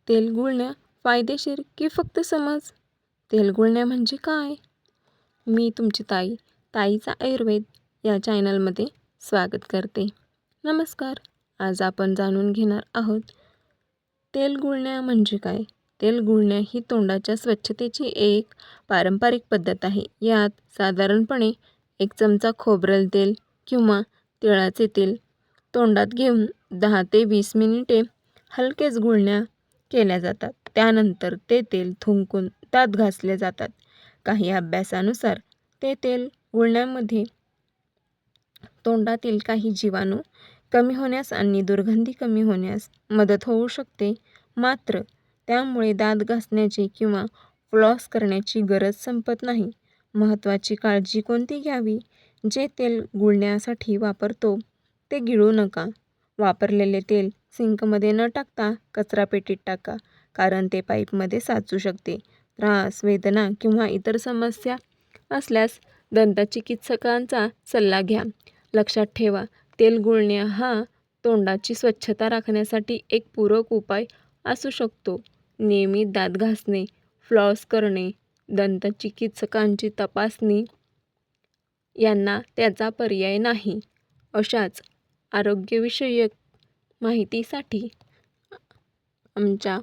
तेल गुळण्या फायदेशीर की फक्त समज? तेल गुळण्या म्हणजे काय? मी तुमची ताईचा आयुर्वेद या चॅनलमध्ये स्वागत करते. नमस्कार. आज आपण जाणून घेणार आहोत तेल गुळण्या म्हणजे काय? तेल गुळण्या ही तोंडाच्या स्वच्छतेची एक पारंपरिक पद्धत आहे. यात साधारणपणे 1 चमचा खोबरेल तेल किंवा तिळाचे तेल तोंडात घेऊन 10 ते 20 मिनिटे हलकेच गुळण्या केल्या जातात. त्यानंतर ते तेल थुंकून दात घासले जातात. काही अभ्यासानुसार ते तेल गुळण्यामध्ये तोंडातील काही जीवाणू कमी होण्यास आणि दुर्गंधी कमी होण्यास मदत होऊ शकते. मात्र त्यामुळे दात घासण्याची किंवा फ्लॉस करण्याची गरज संपत नाही. महत्त्वाची काळजी कोणती घ्यावी? जे तेल गुळण्यासाठी वापरतो ते गिळू नका. वापरलेले तेल सिंकमध्ये न टाकता कचरापेटीत टाका, कारण ते पाईपमध्ये साचू शकते. त्रास, वेदना किंवा इतर समस्या असल्यास दंतचिकित्सकांचा सल्ला घ्या. लक्षात ठेवा, तेल गुळण्या हा तोंडाची स्वच्छता राखण्यासाठी एक पूरक उपाय असू शकतो. नियमित दात घासणे, फ्लॉस करणे, दंतचिकित्सकांची तपासणी यांना त्याचा पर्याय नाही. अशाच आरोग्यविषयक माहितीसाठी आमच्या